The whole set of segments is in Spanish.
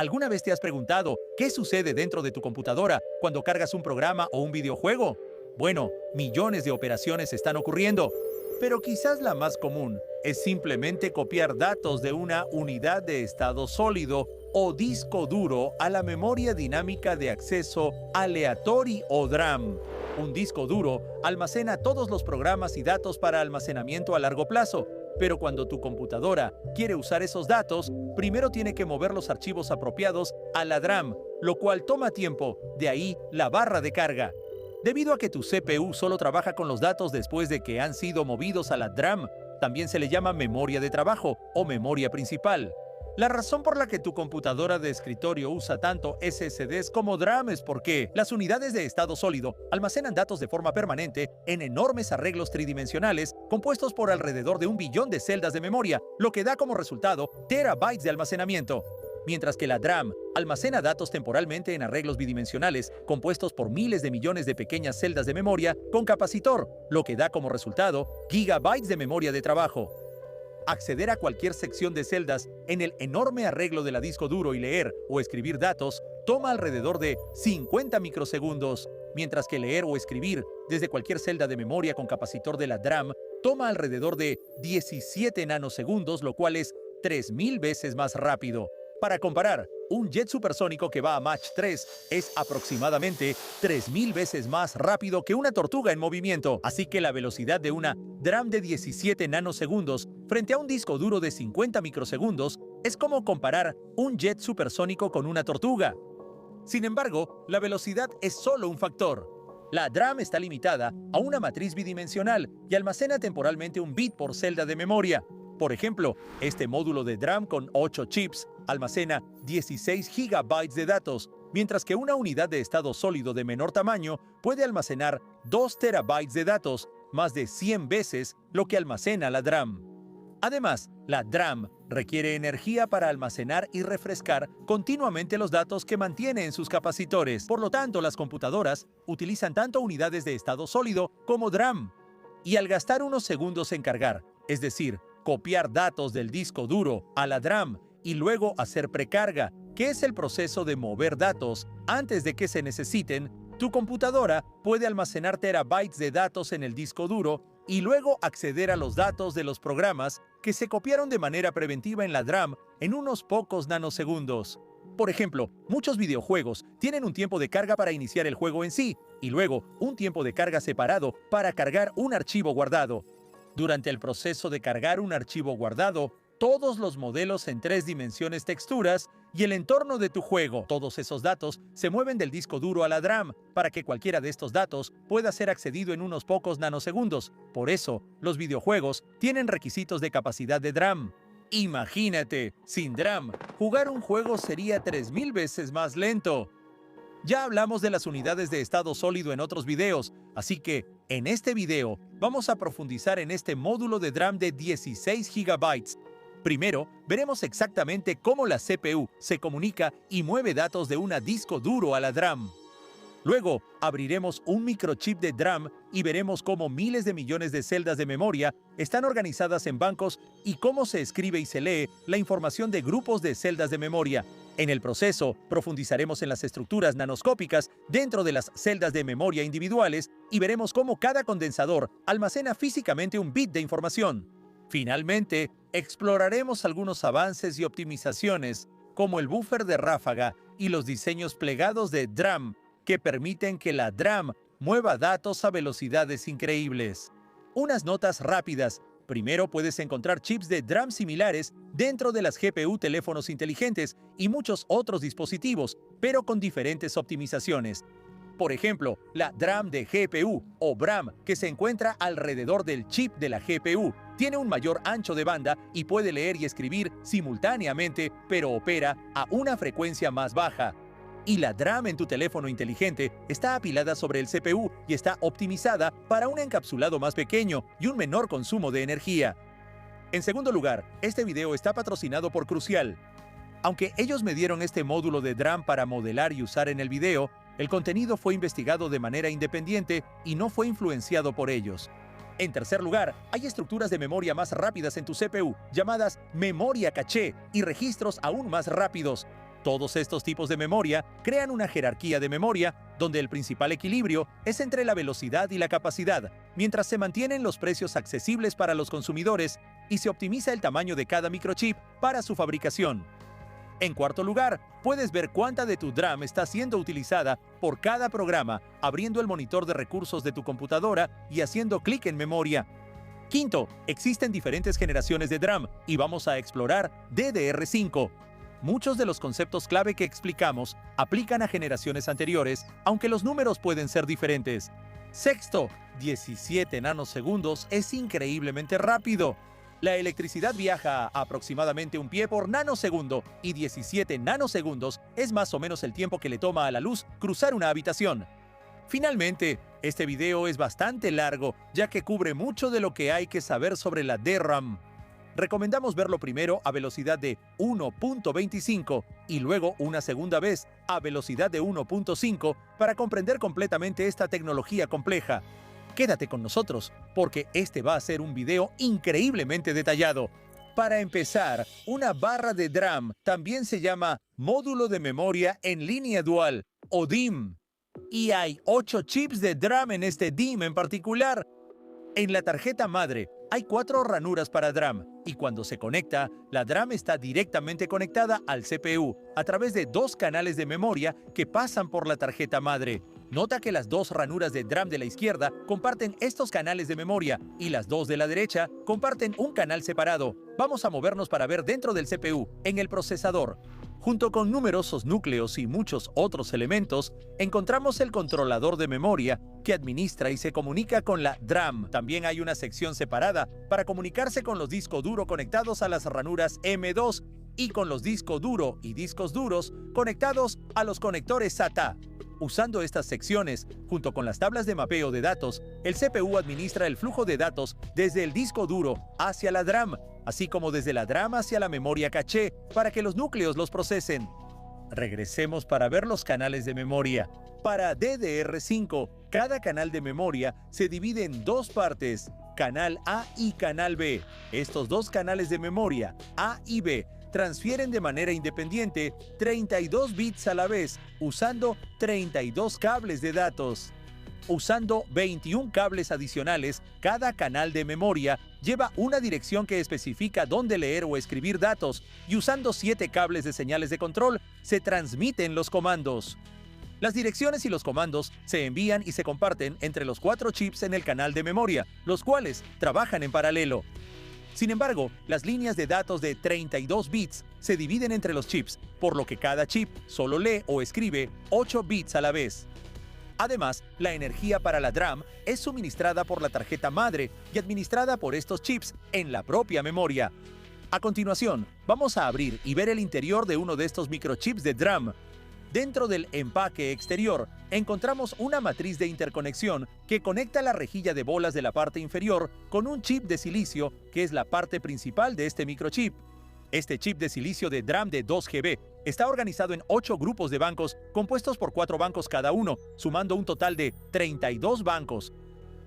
¿Alguna vez te has preguntado qué sucede dentro de tu computadora cuando cargas un programa o un videojuego? Bueno, millones de operaciones están ocurriendo, pero quizás la más común es simplemente copiar datos de una unidad de estado sólido o disco duro a la memoria dinámica de acceso aleatorio o DRAM. Un disco duro almacena todos los programas y datos para almacenamiento a largo plazo, pero cuando tu computadora quiere usar esos datos, primero tiene que mover los archivos apropiados a la DRAM, lo cual toma tiempo, de ahí la barra de carga. Debido a que tu CPU solo trabaja con los datos después de que han sido movidos a la DRAM, también se le llama memoria de trabajo o memoria principal. La razón por la que tu computadora de escritorio usa tanto SSDs como DRAM es porque las unidades de estado sólido almacenan datos de forma permanente en enormes arreglos tridimensionales compuestos por alrededor de 1 billón de celdas de memoria, lo que da como resultado terabytes de almacenamiento. Mientras que la DRAM almacena datos temporalmente en arreglos bidimensionales compuestos por miles de millones de pequeñas celdas de memoria con capacitor, lo que da como resultado gigabytes de memoria de trabajo. Acceder a cualquier sección de celdas en el enorme arreglo de la disco duro y leer o escribir datos toma alrededor de 50 microsegundos, mientras que leer o escribir desde cualquier celda de memoria con capacitor de la DRAM toma alrededor de 17 nanosegundos, lo cual es 3000 veces más rápido. Para comparar, un jet supersónico que va a Mach 3 es aproximadamente 3000 veces más rápido que una tortuga en movimiento, así que la velocidad de una DRAM de 17 nanosegundos frente a un disco duro de 50 microsegundos es como comparar un jet supersónico con una tortuga. Sin embargo, la velocidad es solo un factor. La DRAM está limitada a una matriz bidimensional y almacena temporalmente 1 bit por celda de memoria. Por ejemplo, este módulo de DRAM con 8 chips almacena 16 gigabytes de datos, mientras que una unidad de estado sólido de menor tamaño puede almacenar 2 terabytes de datos, más de 100 veces lo que almacena la DRAM. Además, la DRAM requiere energía para almacenar y refrescar continuamente los datos que mantiene en sus capacitores. Por lo tanto, las computadoras utilizan tanto unidades de estado sólido como DRAM. Y al gastar unos segundos en cargar, es decir, copiar datos del disco duro a la DRAM y luego hacer precarga, que es el proceso de mover datos antes de que se necesiten, tu computadora puede almacenar terabytes de datos en el disco duro y luego acceder a los datos de los programas que se copiaron de manera preventiva en la DRAM en unos pocos nanosegundos. Por ejemplo, muchos videojuegos tienen un tiempo de carga para iniciar el juego en sí y luego un tiempo de carga separado para cargar un archivo guardado. Durante el proceso de cargar un archivo guardado, todos los modelos en 3 dimensiones, texturas y el entorno de tu juego, todos esos datos se mueven del disco duro a la DRAM para que cualquiera de estos datos pueda ser accedido en unos pocos nanosegundos. Por eso, los videojuegos tienen requisitos de capacidad de DRAM. Imagínate, sin DRAM, jugar un juego sería 3000 veces más lento. Ya hablamos de las unidades de estado sólido en otros videos, así que en este video vamos a profundizar en este módulo de DRAM de 16 GB. Primero, veremos exactamente cómo la CPU se comunica y mueve datos de un disco duro a la DRAM. Luego, abriremos un microchip de DRAM y veremos cómo miles de millones de celdas de memoria están organizadas en bancos y cómo se escribe y se lee la información de grupos de celdas de memoria. En el proceso, profundizaremos en las estructuras nanoscópicas dentro de las celdas de memoria individuales y veremos cómo cada condensador almacena físicamente 1 bit de información. Finalmente, exploraremos algunos avances y optimizaciones, como el buffer de ráfaga y los diseños plegados de DRAM, que permiten que la DRAM mueva datos a velocidades increíbles. Unas notas rápidas. Primero, puedes encontrar chips de DRAM similares dentro de las GPU, teléfonos inteligentes y muchos otros dispositivos, pero con diferentes optimizaciones. Por ejemplo, la DRAM de GPU o VRAM, que se encuentra alrededor del chip de la GPU, tiene un mayor ancho de banda y puede leer y escribir simultáneamente, pero opera a una frecuencia más baja. Y la DRAM en tu teléfono inteligente está apilada sobre el CPU y está optimizada para un encapsulado más pequeño y un menor consumo de energía. En segundo lugar, este video está patrocinado por Crucial. Aunque ellos me dieron este módulo de DRAM para modelar y usar en el video, el contenido fue investigado de manera independiente y no fue influenciado por ellos. En tercer lugar, hay estructuras de memoria más rápidas en tu CPU, llamadas memoria caché, y registros aún más rápidos. Todos estos tipos de memoria crean una jerarquía de memoria donde el principal equilibrio es entre la velocidad y la capacidad, mientras se mantienen los precios accesibles para los consumidores y se optimiza el tamaño de cada microchip para su fabricación. En cuarto lugar, puedes ver cuánta de tu DRAM está siendo utilizada por cada programa, abriendo el monitor de recursos de tu computadora y haciendo clic en memoria. Quinto, existen diferentes generaciones de DRAM y vamos a explorar DDR5. Muchos de los conceptos clave que explicamos aplican a generaciones anteriores, aunque los números pueden ser diferentes. Sexto, 17 nanosegundos es increíblemente rápido. La electricidad viaja a aproximadamente 1 pie por nanosegundo y 17 nanosegundos es más o menos el tiempo que le toma a la luz cruzar una habitación. Finalmente, este video es bastante largo, ya que cubre mucho de lo que hay que saber sobre la DRAM. Recomendamos verlo primero a velocidad de 1.25 y luego una segunda vez a velocidad de 1.5 para comprender completamente esta tecnología compleja. Quédate con nosotros, porque este va a ser un video increíblemente detallado. Para empezar, una barra de DRAM también se llama módulo de memoria en línea dual, o DIMM. Y hay 8 chips de DRAM en este DIMM en particular. En la tarjeta madre hay 4 ranuras para DRAM, y cuando se conecta, la DRAM está directamente conectada al CPU a través de 2 canales de memoria que pasan por la tarjeta madre. Nota que las 2 ranuras de DRAM de la izquierda comparten estos canales de memoria y las 2 de la derecha comparten un canal separado. Vamos a movernos para ver dentro del CPU, en el procesador. Junto con numerosos núcleos y muchos otros elementos, encontramos el controlador de memoria que administra y se comunica con la DRAM. También hay una sección separada para comunicarse con los discos duros conectados a las ranuras M2 y con los discos duro y discos duros conectados a los conectores SATA. Usando estas secciones, junto con las tablas de mapeo de datos, el CPU administra el flujo de datos desde el disco duro hacia la DRAM, así como desde la DRAM hacia la memoria caché, para que los núcleos los procesen. Regresemos para ver los canales de memoria. Para DDR5, cada canal de memoria se divide en 2 partes, canal A y canal B. Estos 2 canales de memoria, A y B, transfieren de manera independiente 32 bits a la vez, usando 32 cables de datos. Usando 21 cables adicionales, cada canal de memoria lleva una dirección que especifica dónde leer o escribir datos, y usando 7 cables de señales de control, se transmiten los comandos. Las direcciones y los comandos se envían y se comparten entre los 4 chips en el canal de memoria, los cuales trabajan en paralelo. Sin embargo, las líneas de datos de 32 bits se dividen entre los chips, por lo que cada chip solo lee o escribe 8 bits a la vez. Además, la energía para la DRAM es suministrada por la tarjeta madre y administrada por estos chips en la propia memoria. A continuación, vamos a abrir y ver el interior de uno de estos microchips de DRAM. Dentro del empaque exterior, encontramos una matriz de interconexión que conecta la rejilla de bolas de la parte inferior con un chip de silicio, que es la parte principal de este microchip. Este chip de silicio de DRAM de 2 GB está organizado en 8 grupos de bancos compuestos por 4 bancos cada uno, sumando un total de 32 bancos.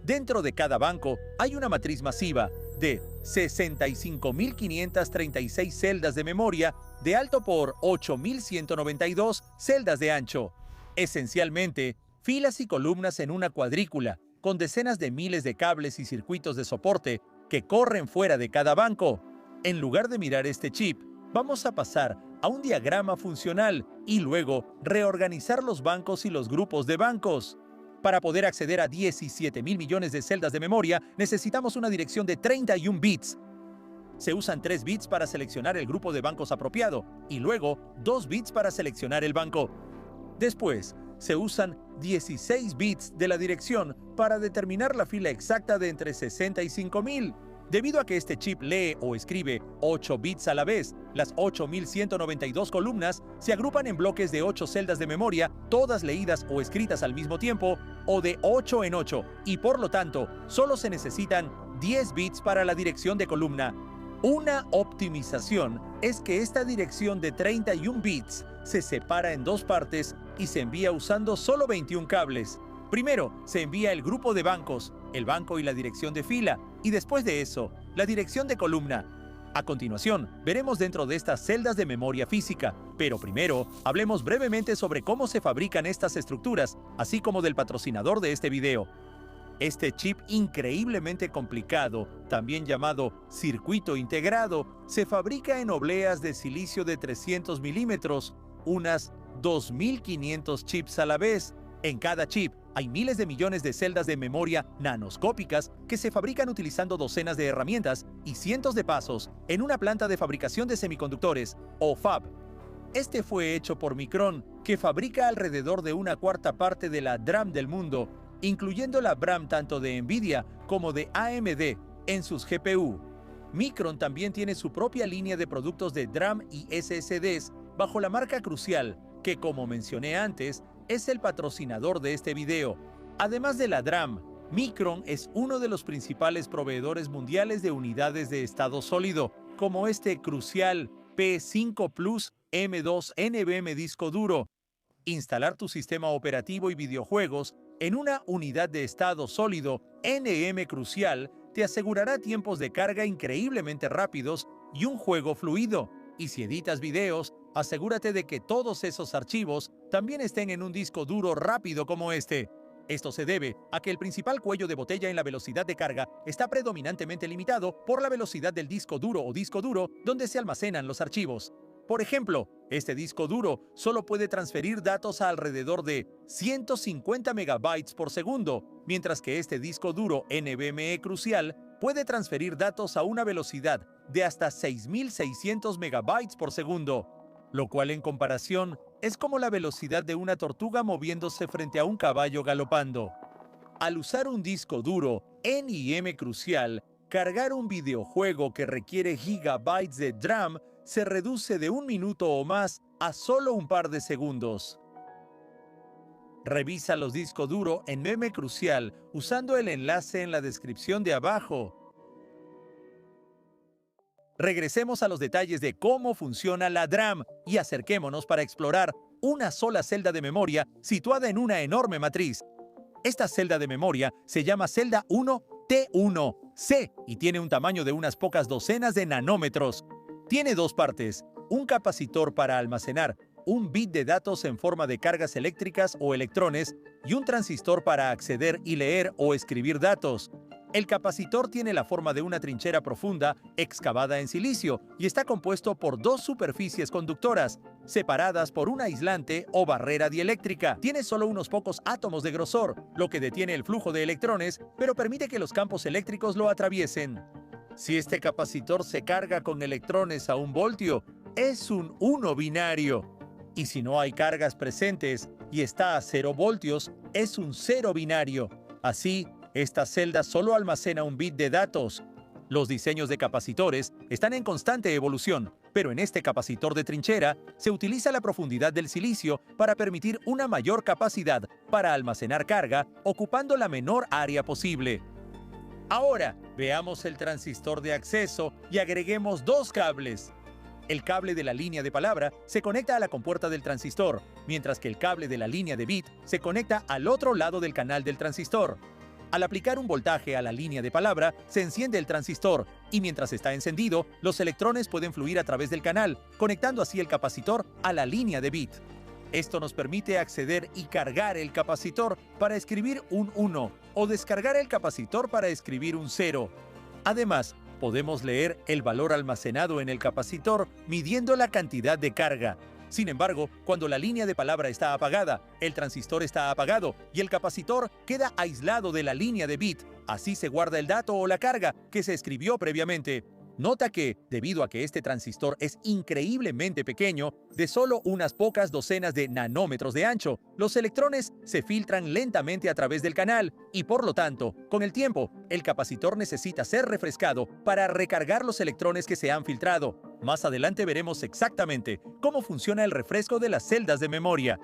Dentro de cada banco hay una matriz masiva de 65.536 celdas de memoria de alto por 8.192 celdas de ancho. Esencialmente, filas y columnas en una cuadrícula, con decenas de miles de cables y circuitos de soporte que corren fuera de cada banco. En lugar de mirar este chip, vamos a pasar a un diagrama funcional y luego reorganizar los bancos y los grupos de bancos. Para poder acceder a 17.000 millones de celdas de memoria, necesitamos una dirección de 31 bits. Se usan 3 bits para seleccionar el grupo de bancos apropiado y luego 2 bits para seleccionar el banco. Después, se usan 16 bits de la dirección para determinar la fila exacta de entre 65.000. Debido a que este chip lee o escribe 8 bits a la vez, las 8.192 columnas se agrupan en bloques de 8 celdas de memoria, todas leídas o escritas al mismo tiempo, o de 8 en 8, y por lo tanto, solo se necesitan 10 bits para la dirección de columna. Una optimización es que esta dirección de 31 bits se separa en 2 partes y se envía usando solo 21 cables. Primero, se envía el grupo de bancos, el banco y la dirección de fila, y después de eso, la dirección de columna. A continuación, veremos dentro de estas celdas de memoria física, pero primero, hablemos brevemente sobre cómo se fabrican estas estructuras, así como del patrocinador de este video. Este chip increíblemente complicado, también llamado circuito integrado, se fabrica en obleas de silicio de 300 milímetros, unas 2.500 chips a la vez. En cada chip hay miles de millones de celdas de memoria nanoscópicas que se fabrican utilizando docenas de herramientas y cientos de pasos en una planta de fabricación de semiconductores, o fab. Este fue hecho por Micron, que fabrica alrededor de una cuarta parte de la DRAM del mundo, incluyendo la VRAM tanto de Nvidia como de AMD en sus GPU. Micron también tiene su propia línea de productos de DRAM y SSDs bajo la marca Crucial, que, como mencioné antes, es el patrocinador de este video. Además de la DRAM, Micron es uno de los principales proveedores mundiales de unidades de estado sólido, como este Crucial P5 Plus M2 NVMe disco duro. Instalar tu sistema operativo y videojuegos en una unidad de estado sólido NM Crucial te asegurará tiempos de carga increíblemente rápidos y un juego fluido. Y si editas videos, asegúrate de que todos esos archivos también estén en un disco duro rápido como este. Esto se debe a que el principal cuello de botella en la velocidad de carga está predominantemente limitado por la velocidad del disco duro o disco duro donde se almacenan los archivos. Por ejemplo, este disco duro solo puede transferir datos a alrededor de 150 megabytes por segundo, mientras que este disco duro NVMe Crucial puede transferir datos a una velocidad de hasta 6.600 megabytes por segundo, lo cual en comparación es como la velocidad de una tortuga moviéndose frente a un caballo galopando. Al usar un disco duro NVMe Crucial, cargar un videojuego que requiere gigabytes de DRAM se reduce de 1 minuto o más a solo un par de segundos. Revisa los discos duros NVMe Crucial usando el enlace en la descripción de abajo. Regresemos a los detalles de cómo funciona la DRAM y acerquémonos para explorar una sola celda de memoria situada en una enorme matriz. Esta celda de memoria se llama celda 1T1C y tiene un tamaño de unas pocas docenas de nanómetros. Tiene dos partes, un capacitor para almacenar un bit de datos en forma de cargas eléctricas o electrones y un transistor para acceder y leer o escribir datos. El capacitor tiene la forma de una trinchera profunda excavada en silicio y está compuesto por dos superficies conductoras, separadas por un aislante o barrera dieléctrica. Tiene solo unos pocos átomos de grosor, lo que detiene el flujo de electrones, pero permite que los campos eléctricos lo atraviesen. Si este capacitor se carga con electrones a 1 voltio, es un 1 binario. Y si no hay cargas presentes y está a 0 voltios, es un 0 binario. Así, esta celda solo almacena un bit de datos. Los diseños de capacitores están en constante evolución, pero en este capacitor de trinchera se utiliza la profundidad del silicio para permitir una mayor capacidad para almacenar carga, ocupando la menor área posible. Ahora, veamos el transistor de acceso y agreguemos dos cables. El cable de la línea de palabra se conecta a la compuerta del transistor, mientras que el cable de la línea de bit se conecta al otro lado del canal del transistor. Al aplicar un voltaje a la línea de palabra, se enciende el transistor, y mientras está encendido, los electrones pueden fluir a través del canal, conectando así el capacitor a la línea de bit. Esto nos permite acceder y cargar el capacitor para escribir un 1 o descargar el capacitor para escribir un 0. Además, podemos leer el valor almacenado en el capacitor midiendo la cantidad de carga. Sin embargo, cuando la línea de palabra está apagada, el transistor está apagado y el capacitor queda aislado de la línea de bit. Así se guarda el dato o la carga que se escribió previamente. Nota que, debido a que este transistor es increíblemente pequeño, de solo unas pocas docenas de nanómetros de ancho, los electrones se filtran lentamente a través del canal y, por lo tanto, con el tiempo, el capacitor necesita ser refrescado para recargar los electrones que se han filtrado. Más adelante veremos exactamente cómo funciona el refresco de las celdas de memoria.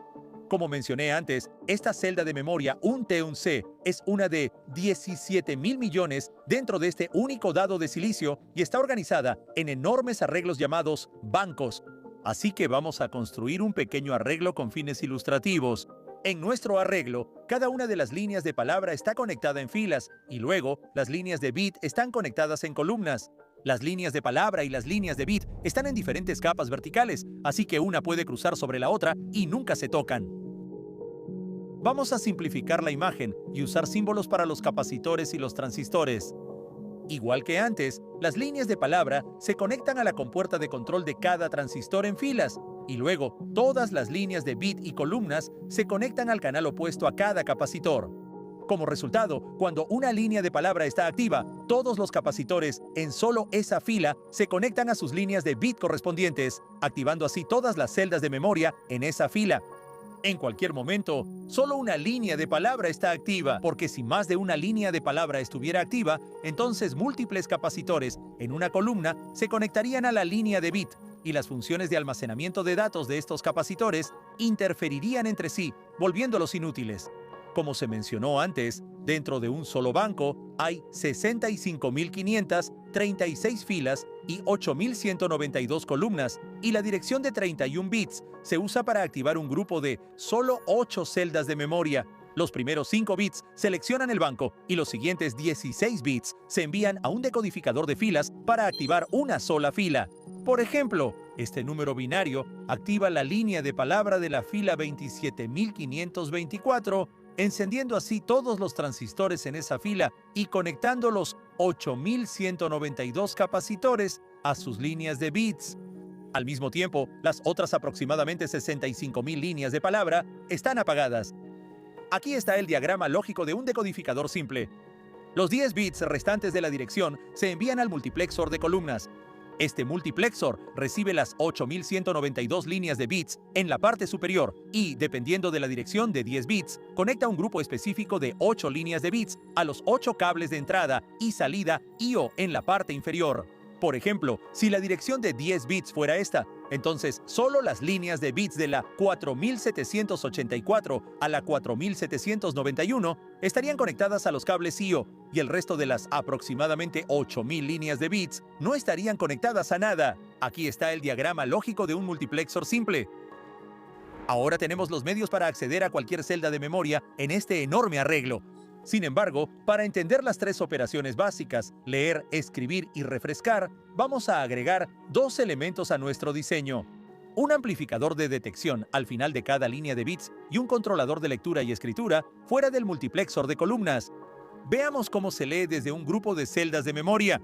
Como mencioné antes, esta celda de memoria 1T1C es una de 17.000 millones dentro de este único dado de silicio y está organizada en enormes arreglos llamados bancos. Así que vamos a construir un pequeño arreglo con fines ilustrativos. En nuestro arreglo, cada una de las líneas de palabra está conectada en filas y luego las líneas de bit están conectadas en columnas. Las líneas de palabra y las líneas de bit están en diferentes capas verticales, así que una puede cruzar sobre la otra y nunca se tocan. Vamos a simplificar la imagen y usar símbolos para los capacitores y los transistores. Igual que antes, las líneas de palabra se conectan a la compuerta de control de cada transistor en filas, y luego todas las líneas de bit y columnas se conectan al canal opuesto a cada capacitor. Como resultado, cuando una línea de palabra está activa, todos los capacitores en solo esa fila se conectan a sus líneas de bit correspondientes, activando así todas las celdas de memoria en esa fila. En cualquier momento, solo una línea de palabra está activa, porque si más de una línea de palabra estuviera activa, entonces múltiples capacitores en una columna se conectarían a la línea de bit, y las funciones de almacenamiento de datos de estos capacitores interferirían entre sí, volviéndolos inútiles. Como se mencionó antes, dentro de un solo banco hay 65.536 filas y 8.192 columnas, y la dirección de 31 bits se usa para activar un grupo de solo 8 celdas de memoria. Los primeros 5 bits seleccionan el banco y los siguientes 16 bits se envían a un decodificador de filas para activar una sola fila. Por ejemplo, este número binario activa la línea de palabra de la fila 27.524, encendiendo así todos los transistores en esa fila y conectando los 8.192 capacitores a sus líneas de bits. Al mismo tiempo, las otras aproximadamente 65.000 líneas de palabra están apagadas. Aquí está el diagrama lógico de un decodificador simple. Los 10 bits restantes de la dirección se envían al multiplexor de columnas. Este multiplexor recibe las 8.192 líneas de bits en la parte superior y, dependiendo de la dirección de 10 bits, conecta un grupo específico de 8 líneas de bits a los 8 cables de entrada y salida I/O en la parte inferior. Por ejemplo, si la dirección de 10 bits fuera esta, entonces solo las líneas de bits de la 4784 a la 4791 estarían conectadas a los cables I/O, y el resto de las aproximadamente 8.000 líneas de bits no estarían conectadas a nada. Aquí está el diagrama lógico de un multiplexor simple. Ahora tenemos los medios para acceder a cualquier celda de memoria en este enorme arreglo. Sin embargo, para entender las 3 operaciones básicas, leer, escribir y refrescar, vamos a agregar 2 elementos a nuestro diseño: un amplificador de detección al final de cada línea de bits y un controlador de lectura y escritura fuera del multiplexor de columnas. Veamos cómo se lee desde un grupo de celdas de memoria.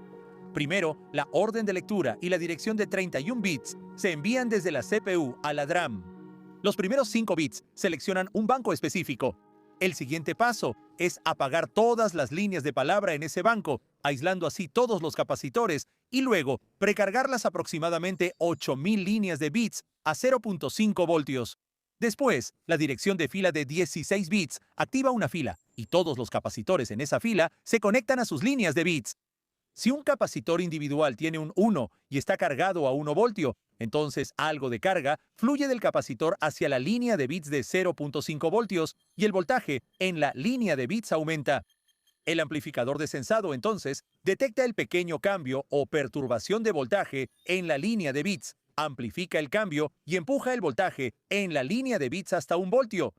Primero, la orden de lectura y la dirección de 31 bits se envían desde la CPU a la DRAM. Los primeros 5 bits seleccionan un banco específico. El siguiente paso es apagar todas las líneas de palabra en ese banco, aislando así todos los capacitores, y luego precargar las aproximadamente 8.000 líneas de bits a 0.5 voltios. Después, la dirección de fila de 16 bits activa una fila, y todos los capacitores en esa fila se conectan a sus líneas de bits. Si un capacitor individual tiene un 1 y está cargado a 1 voltio, entonces algo de carga fluye del capacitor hacia la línea de bits de 0.5 voltios y el voltaje en la línea de bits aumenta. El amplificador de sensado entonces detecta el pequeño cambio o perturbación de voltaje en la línea de bits, amplifica el cambio y empuja el voltaje en la línea de bits hasta 1 voltio.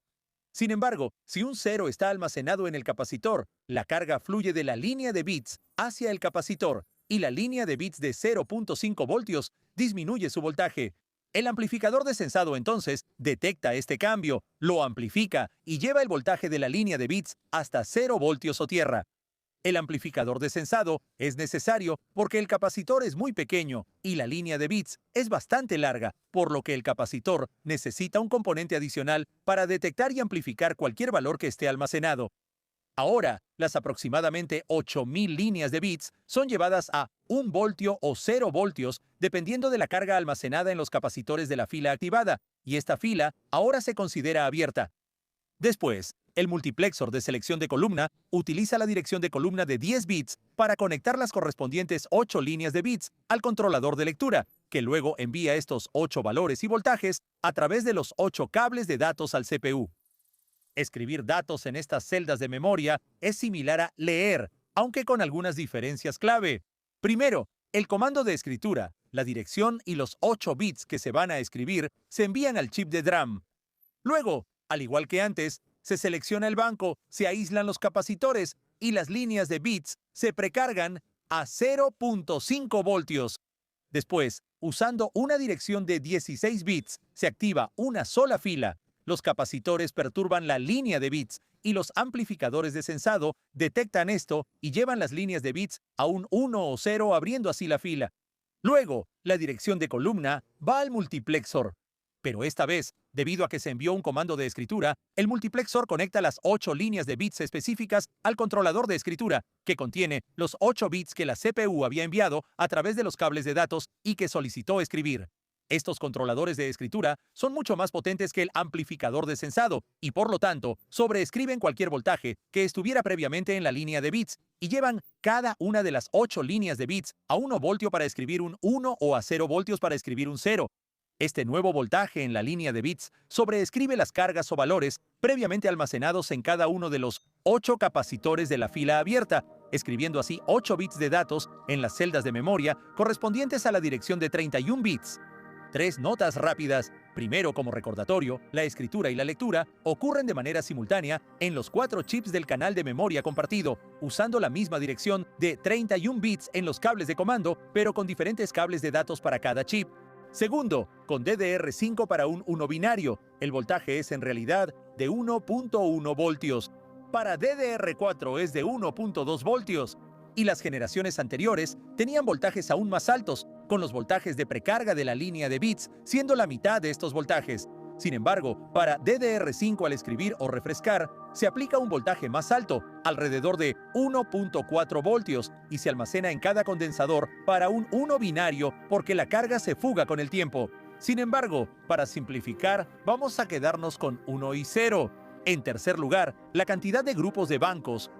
Sin embargo, si un 0 está almacenado en el capacitor, la carga fluye de la línea de bits hacia el capacitor y la línea de bits de 0.5 voltios disminuye su voltaje. El amplificador de sensado entonces detecta este cambio, lo amplifica y lleva el voltaje de la línea de bits hasta 0 voltios o tierra. El amplificador de sensado es necesario porque el capacitor es muy pequeño y la línea de bits es bastante larga, por lo que el capacitor necesita un componente adicional para detectar y amplificar cualquier valor que esté almacenado. Ahora, las aproximadamente 8.000 líneas de bits son llevadas a 1 voltio o 0 voltios, dependiendo de la carga almacenada en los capacitores de la fila activada, y esta fila ahora se considera abierta. Después, el multiplexor de selección de columna utiliza la dirección de columna de 10 bits para conectar las correspondientes 8 líneas de bits al controlador de lectura, que luego envía estos 8 valores y voltajes a través de los 8 cables de datos al CPU. Escribir datos en estas celdas de memoria es similar a leer, aunque con algunas diferencias clave. Primero, el comando de escritura, la dirección y los 8 bits que se van a escribir se envían al chip de DRAM. Luego, al igual que antes, se selecciona el banco, se aíslan los capacitores y las líneas de bits se precargan a 0.5 voltios. Después, usando una dirección de 16 bits, se activa una sola fila. Los capacitores perturban la línea de bits y los amplificadores de sensado detectan esto y llevan las líneas de bits a un 1 o 0, abriendo así la fila. Luego, la dirección de columna va al multiplexor. Pero esta vez, debido a que se envió un comando de escritura, el multiplexor conecta las 8 líneas de bits específicas al controlador de escritura, que contiene los 8 bits que la CPU había enviado a través de los cables de datos y que solicitó escribir. Estos controladores de escritura son mucho más potentes que el amplificador de sensado y, por lo tanto, sobreescriben cualquier voltaje que estuviera previamente en la línea de bits y llevan cada una de las 8 líneas de bits a 1 voltio para escribir un 1 o a 0 voltios para escribir un 0. Este nuevo voltaje en la línea de bits sobreescribe las cargas o valores previamente almacenados en cada uno de los 8 capacitores de la fila abierta, escribiendo así 8 bits de datos en las celdas de memoria correspondientes a la dirección de 31 bits. 3 notas rápidas. Primero, como recordatorio, la escritura y la lectura ocurren de manera simultánea en los 4 chips del canal de memoria compartido, usando la misma dirección de 31 bits en los cables de comando, pero con diferentes cables de datos para cada chip. Segundo, con DDR5 para un 1 binario, el voltaje es en realidad de 1.1 voltios. Para DDR4 es de 1.2 voltios. Y las generaciones anteriores tenían voltajes aún más altos, con los voltajes de precarga de la línea de bits siendo la mitad de estos voltajes. Sin embargo, para DDR5 al escribir o refrescar, se aplica un voltaje más alto, alrededor de 1.4 voltios, y se almacena en cada condensador para un 1 binario porque la carga se fuga con el tiempo. Sin embargo, para simplificar, vamos a quedarnos con 1 y 0. En tercer lugar, la cantidad de grupos de bancos,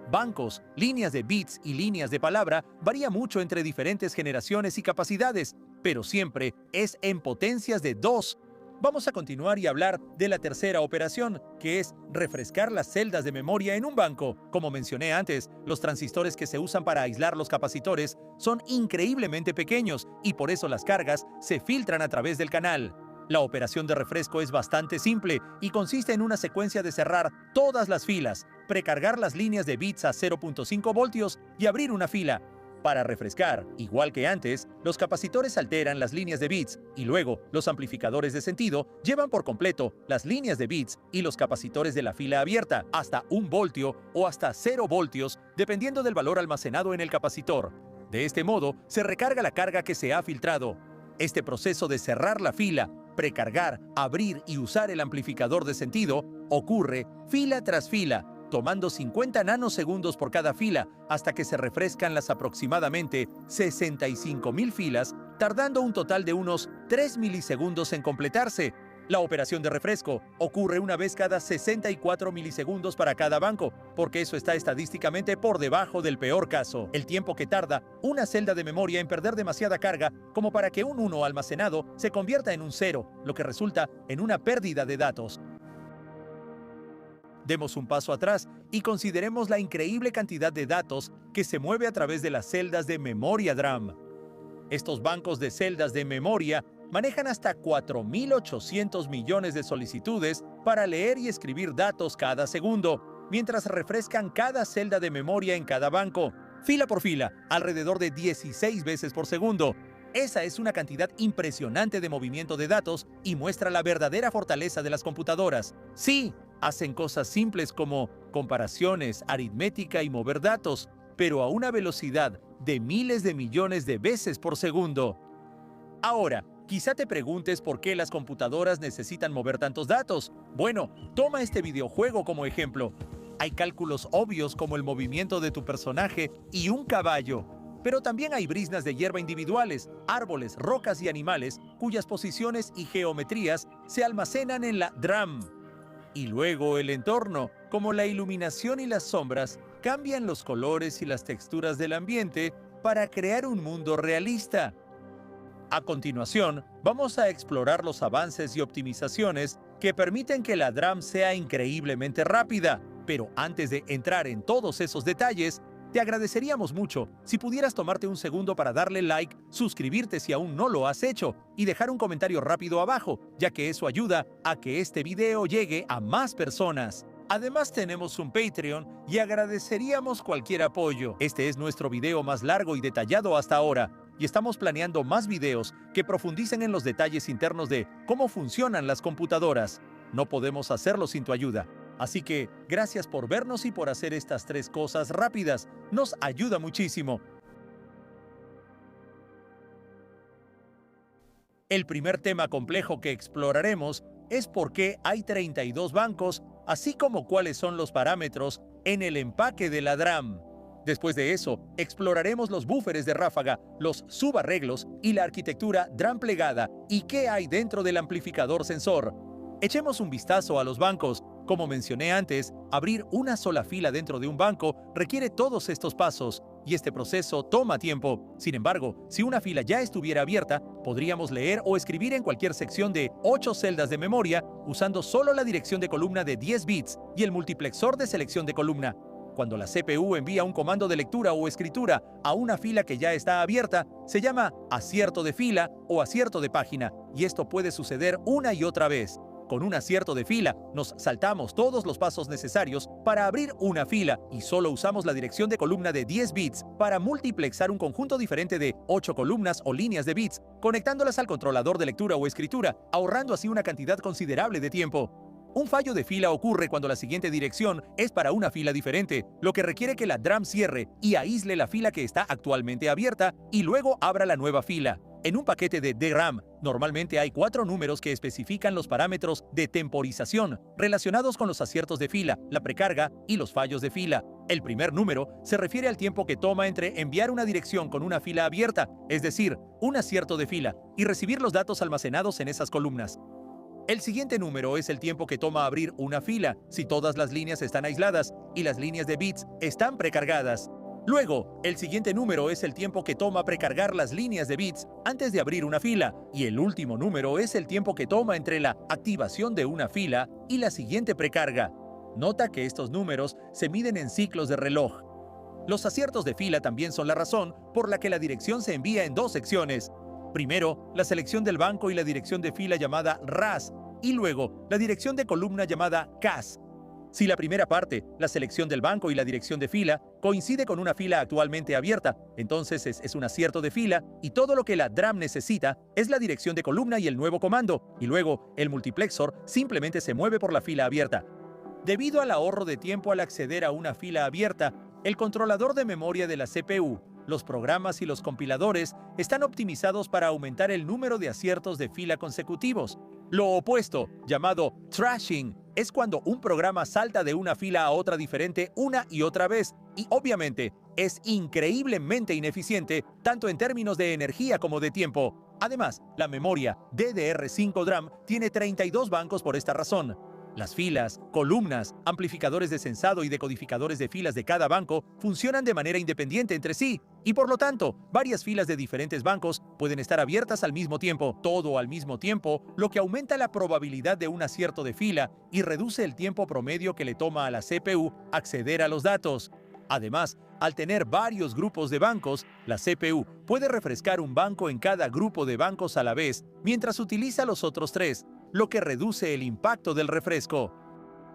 líneas de bits y líneas de palabra varía mucho entre diferentes generaciones y capacidades, pero siempre es en potencias de 2. Vamos a continuar y hablar de la tercera operación, que es refrescar las celdas de memoria en un banco. Como mencioné antes, los transistores que se usan para aislar los capacitores son increíblemente pequeños y por eso las cargas se filtran a través del canal. La operación de refresco es bastante simple y consiste en una secuencia de cerrar todas las filas, precargar las líneas de bits a 0.5 voltios y abrir una fila. Para refrescar, igual que antes, los capacitores alteran las líneas de bits y luego los amplificadores de sentido llevan por completo las líneas de bits y los capacitores de la fila abierta hasta 1 voltio o hasta 0 voltios, dependiendo del valor almacenado en el capacitor. De este modo, se recarga la carga que se ha filtrado. Este proceso de cerrar la fila, precargar, abrir y usar el amplificador de sentido ocurre fila tras fila, tomando 50 nanosegundos por cada fila hasta que se refrescan las aproximadamente 65.000 filas, tardando un total de unos 3 milisegundos en completarse. La operación de refresco ocurre una vez cada 64 milisegundos para cada banco, porque eso está estadísticamente por debajo del peor caso. El tiempo que tarda una celda de memoria en perder demasiada carga como para que un 1 almacenado se convierta en un 0, lo que resulta en una pérdida de datos. Demos un paso atrás y consideremos la increíble cantidad de datos que se mueve a través de las celdas de memoria DRAM. Estos bancos de celdas de memoria manejan hasta 4.800 millones de solicitudes para leer y escribir datos cada segundo, mientras refrescan cada celda de memoria en cada banco, fila por fila, alrededor de 16 veces por segundo. Esa es una cantidad impresionante de movimiento de datos y muestra la verdadera fortaleza de las computadoras. Sí, hacen cosas simples como comparaciones, aritmética y mover datos, pero a una velocidad de miles de millones de veces por segundo. Ahora, quizá te preguntes por qué las computadoras necesitan mover tantos datos. Bueno, toma este videojuego como ejemplo. Hay cálculos obvios como el movimiento de tu personaje y un caballo, pero también hay briznas de hierba individuales, árboles, rocas y animales cuyas posiciones y geometrías se almacenan en la DRAM. Y luego el entorno, como la iluminación y las sombras, cambian los colores y las texturas del ambiente para crear un mundo realista. A continuación, vamos a explorar los avances y optimizaciones que permiten que la DRAM sea increíblemente rápida. Pero antes de entrar en todos esos detalles, te agradeceríamos mucho si pudieras tomarte un segundo para darle like, suscribirte si aún no lo has hecho y dejar un comentario rápido abajo, ya que eso ayuda a que este video llegue a más personas. Además tenemos un Patreon y agradeceríamos cualquier apoyo. Este es nuestro video más largo y detallado hasta ahora, y estamos planeando más videos que profundicen en los detalles internos de cómo funcionan las computadoras. No podemos hacerlo sin tu ayuda. Así que gracias por vernos y por hacer estas 3 cosas rápidas. Nos ayuda muchísimo. El primer tema complejo que exploraremos es por qué hay 32 bancos, así como cuáles son los parámetros en el empaque de la DRAM. Después de eso, exploraremos los búferes de ráfaga, los subarreglos y la arquitectura DRAM plegada y qué hay dentro del amplificador sensor. Echemos un vistazo a los bancos. Como mencioné antes, abrir una sola fila dentro de un banco requiere todos estos pasos, y este proceso toma tiempo. Sin embargo, si una fila ya estuviera abierta, podríamos leer o escribir en cualquier sección de 8 celdas de memoria usando solo la dirección de columna de 10 bits y el multiplexor de selección de columna. Cuando la CPU envía un comando de lectura o escritura a una fila que ya está abierta, se llama acierto de fila o acierto de página, y esto puede suceder una y otra vez. Con un acierto de fila, nos saltamos todos los pasos necesarios para abrir una fila y solo usamos la dirección de columna de 10 bits para multiplexar un conjunto diferente de 8 columnas o líneas de bits, conectándolas al controlador de lectura o escritura, ahorrando así una cantidad considerable de tiempo. Un fallo de fila ocurre cuando la siguiente dirección es para una fila diferente, lo que requiere que la DRAM cierre y aísle la fila que está actualmente abierta y luego abra la nueva fila. En un paquete de DRAM, normalmente hay 4 números que especifican los parámetros de temporización relacionados con los aciertos de fila, la precarga y los fallos de fila. El primer número se refiere al tiempo que toma entre enviar una dirección con una fila abierta, es decir, un acierto de fila, y recibir los datos almacenados en esas columnas. El siguiente número es el tiempo que toma abrir una fila, si todas las líneas están aisladas y las líneas de bits están precargadas. Luego, el siguiente número es el tiempo que toma precargar las líneas de bits antes de abrir una fila, y el último número es el tiempo que toma entre la activación de una fila y la siguiente precarga. Nota que estos números se miden en ciclos de reloj. Los aciertos de fila también son la razón por la que la dirección se envía en 2 secciones. Primero, la selección del banco y la dirección de fila llamada RAS, y luego la dirección de columna llamada CAS. Si la primera parte, la selección del banco y la dirección de fila, coincide con una fila actualmente abierta, entonces es un acierto de fila y todo lo que la DRAM necesita es la dirección de columna y el nuevo comando, y luego el multiplexor simplemente se mueve por la fila abierta. Debido al ahorro de tiempo al acceder a una fila abierta, el controlador de memoria de la CPU, los programas y los compiladores están optimizados para aumentar el número de aciertos de fila consecutivos. Lo opuesto, llamado trashing, es cuando un programa salta de una fila a otra diferente una y otra vez, y obviamente es increíblemente ineficiente tanto en términos de energía como de tiempo. Además, la memoria DDR5 DRAM tiene 32 bancos por esta razón. Las filas, columnas, amplificadores de sensado y decodificadores de filas de cada banco funcionan de manera independiente entre sí, y por lo tanto, varias filas de diferentes bancos pueden estar abiertas al mismo tiempo, todo al mismo tiempo, lo que aumenta la probabilidad de un acierto de fila y reduce el tiempo promedio que le toma a la CPU acceder a los datos. Además, al tener varios grupos de bancos, la CPU puede refrescar un banco en cada grupo de bancos a la vez, mientras utiliza los otros 3, lo que reduce el impacto del refresco.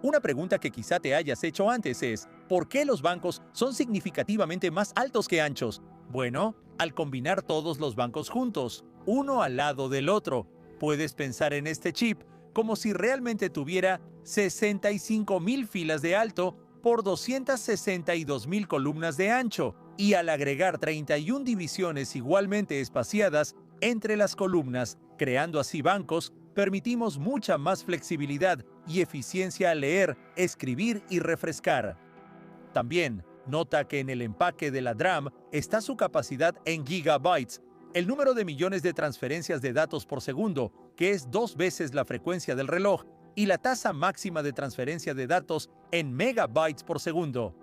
Una pregunta que quizá te hayas hecho antes es, ¿por qué los bancos son significativamente más altos que anchos? Bueno, al combinar todos los bancos juntos, uno al lado del otro, puedes pensar en este chip como si realmente tuviera 65.000 filas de alto por 262.000 columnas de ancho, y al agregar 31 divisiones igualmente espaciadas entre las columnas, creando así bancos, permitimos mucha más flexibilidad y eficiencia al leer, escribir y refrescar. También, nota que en el empaque de la DRAM está su capacidad en gigabytes, el número de millones de transferencias de datos por segundo, que es 2 veces la frecuencia del reloj, y la tasa máxima de transferencia de datos en megabytes por segundo.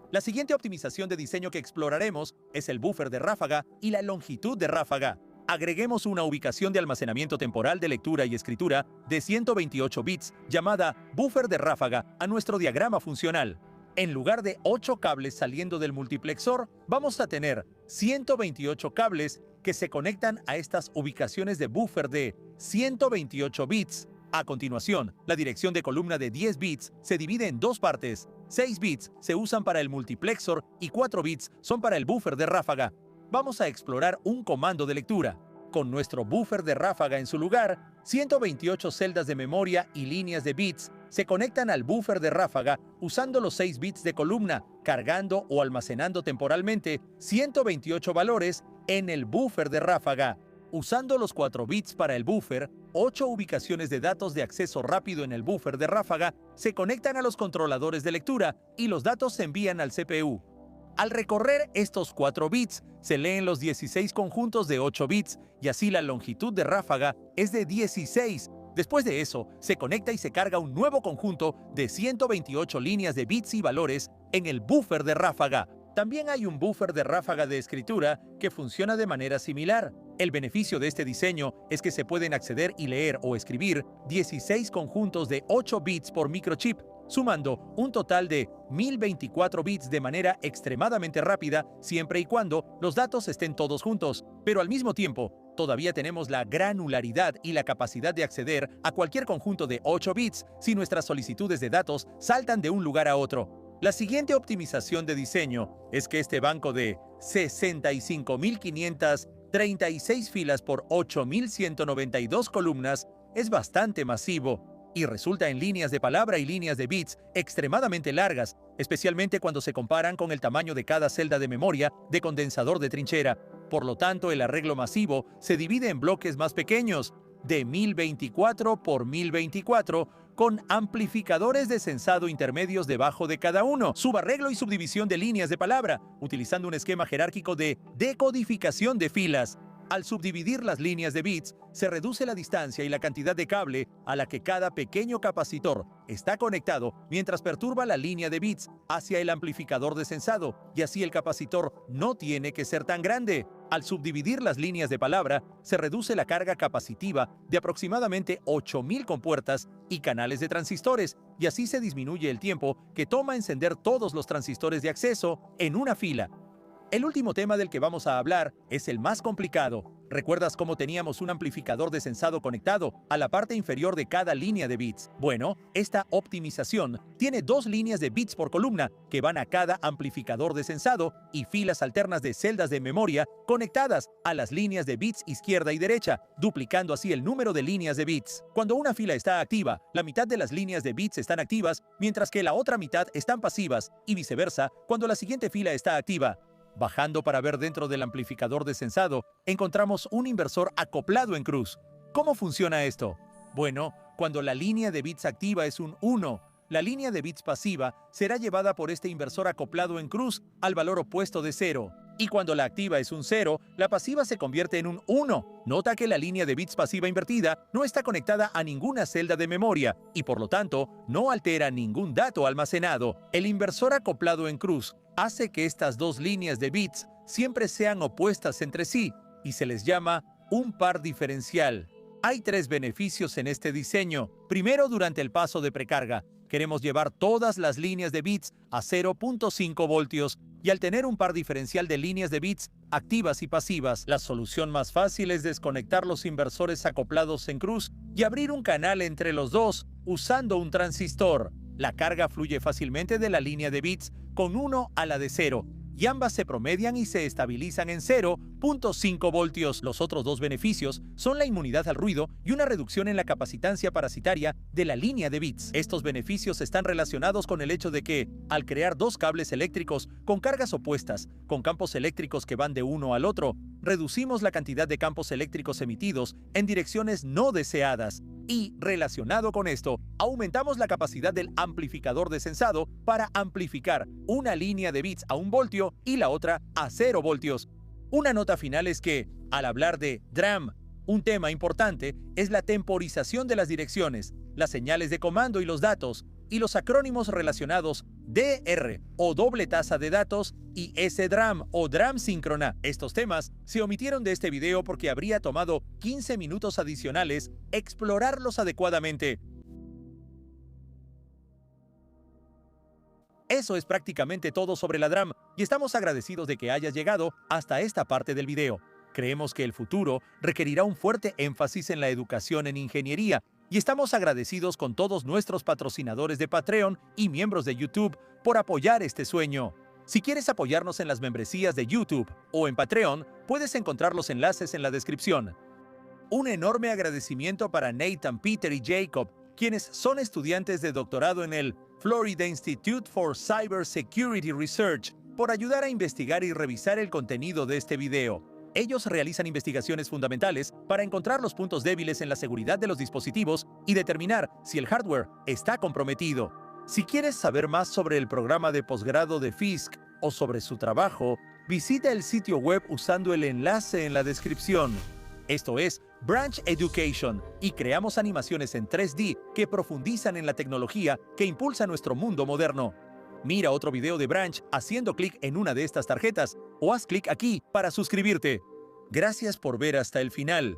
La siguiente optimización de diseño que exploraremos es el buffer de ráfaga y la longitud de ráfaga. Agreguemos una ubicación de almacenamiento temporal de lectura y escritura de 128 bits llamada buffer de ráfaga a nuestro diagrama funcional. En lugar de 8 cables saliendo del multiplexor, vamos a tener 128 cables que se conectan a estas ubicaciones de buffer de 128 bits. A continuación, la dirección de columna de 10 bits se divide en dos partes. 6 bits se usan para el multiplexor y 4 bits son para el buffer de ráfaga. Vamos a explorar un comando de lectura. Con nuestro buffer de ráfaga en su lugar, 128 celdas de memoria y líneas de bits se conectan al buffer de ráfaga usando los 6 bits de columna, cargando o almacenando temporalmente 128 valores en el buffer de ráfaga. Usando los 4 bits para el buffer, 8 ubicaciones de datos de acceso rápido en el buffer de ráfaga se conectan a los controladores de lectura y los datos se envían al CPU. Al recorrer estos 4 bits, se leen los 16 conjuntos de 8 bits y así la longitud de ráfaga es de 16. Después de eso, se conecta y se carga un nuevo conjunto de 128 líneas de bits y valores en el buffer de ráfaga. También hay un buffer de ráfaga de escritura que funciona de manera similar. El beneficio de este diseño es que se pueden acceder y leer o escribir 16 conjuntos de 8 bits por microchip, sumando un total de 1024 bits de manera extremadamente rápida siempre y cuando los datos estén todos juntos. Pero al mismo tiempo, todavía tenemos la granularidad y la capacidad de acceder a cualquier conjunto de 8 bits si nuestras solicitudes de datos saltan de un lugar a otro. La siguiente optimización de diseño es que este banco de 65.536 filas por 8.192 columnas es bastante masivo y resulta en líneas de palabra y líneas de bits extremadamente largas, especialmente cuando se comparan con el tamaño de cada celda de memoria de condensador de trinchera. Por lo tanto, el arreglo masivo se divide en bloques más pequeños, de 1024 por 1024, con amplificadores de sensado intermedios debajo de cada uno. Subarreglo y subdivisión de líneas de palabra, utilizando un esquema jerárquico de decodificación de filas. Al subdividir las líneas de bits, se reduce la distancia y la cantidad de cable a la que cada pequeño capacitor está conectado mientras perturba la línea de bits hacia el amplificador de sensado, y así el capacitor no tiene que ser tan grande. Al subdividir las líneas de palabra, se reduce la carga capacitiva de aproximadamente 8.000 compuertas y canales de transistores, y así se disminuye el tiempo que toma encender todos los transistores de acceso en una fila. El último tema del que vamos a hablar es el más complicado. ¿Recuerdas cómo teníamos un amplificador de sensado conectado a la parte inferior de cada línea de bits? Bueno, esta optimización tiene 2 líneas de bits por columna que van a cada amplificador de sensado y filas alternas de celdas de memoria conectadas a las líneas de bits izquierda y derecha, duplicando así el número de líneas de bits. Cuando una fila está activa, la mitad de las líneas de bits están activas, mientras que la otra mitad están pasivas, y viceversa cuando la siguiente fila está activa. Bajando para ver dentro del amplificador de sensado, encontramos un inversor acoplado en cruz. ¿Cómo funciona esto? Bueno, cuando la línea de bits activa es un 1, la línea de bits pasiva será llevada por este inversor acoplado en cruz al valor opuesto de 0. Y cuando la activa es un 0, la pasiva se convierte en un 1. Nota que la línea de bits pasiva invertida no está conectada a ninguna celda de memoria y por lo tanto no altera ningún dato almacenado. El inversor acoplado en cruz hace que estas dos líneas de bits siempre sean opuestas entre sí y se les llama un par diferencial. Hay 3 beneficios en este diseño. Primero, durante el paso de precarga, queremos llevar todas las líneas de bits a 0.5 voltios y al tener un par diferencial de líneas de bits activas y pasivas, la solución más fácil es desconectar los inversores acoplados en cruz y abrir un canal entre los dos usando un transistor. La carga fluye fácilmente de la línea de bits con 1 a la de 0, y ambas se promedian y se estabilizan en 0.5 voltios. Los otros 2 beneficios son la inmunidad al ruido y una reducción en la capacitancia parasitaria de la línea de bits. Estos beneficios están relacionados con el hecho de que, al crear 2 cables eléctricos con cargas opuestas, con campos eléctricos que van de uno al otro, reducimos la cantidad de campos eléctricos emitidos en direcciones no deseadas. Y, relacionado con esto, aumentamos la capacidad del amplificador de sensado para amplificar una línea de bits a 1 voltio y la otra a 0 voltios. Una nota final es que, al hablar de DRAM, un tema importante es la temporización de las direcciones, las señales de comando y los datos, y los acrónimos relacionados DR o doble tasa de datos y SDRAM o DRAM síncrona. Estos temas se omitieron de este video porque habría tomado 15 minutos adicionales explorarlos adecuadamente. Eso es prácticamente todo sobre la DRAM y estamos agradecidos de que hayas llegado hasta esta parte del video. Creemos que el futuro requerirá un fuerte énfasis en la educación en ingeniería Y estamos agradecidos con todos nuestros patrocinadores de Patreon y miembros de YouTube por apoyar este sueño. Si quieres apoyarnos en las membresías de YouTube o en Patreon, puedes encontrar los enlaces en la descripción. Un enorme agradecimiento para Nathan, Peter y Jacob, quienes son estudiantes de doctorado en el Florida Institute for Cybersecurity Research, por ayudar a investigar y revisar el contenido de este video. Ellos realizan investigaciones fundamentales para encontrar los puntos débiles en la seguridad de los dispositivos y determinar si el hardware está comprometido. Si quieres saber más sobre el programa de posgrado de Fisk o sobre su trabajo, visita el sitio web usando el enlace en la descripción. Esto es Branch Education, y creamos animaciones en 3D que profundizan en la tecnología que impulsa nuestro mundo moderno. Mira otro video de Branch haciendo clic en una de estas tarjetas o haz clic aquí para suscribirte. Gracias por ver hasta el final.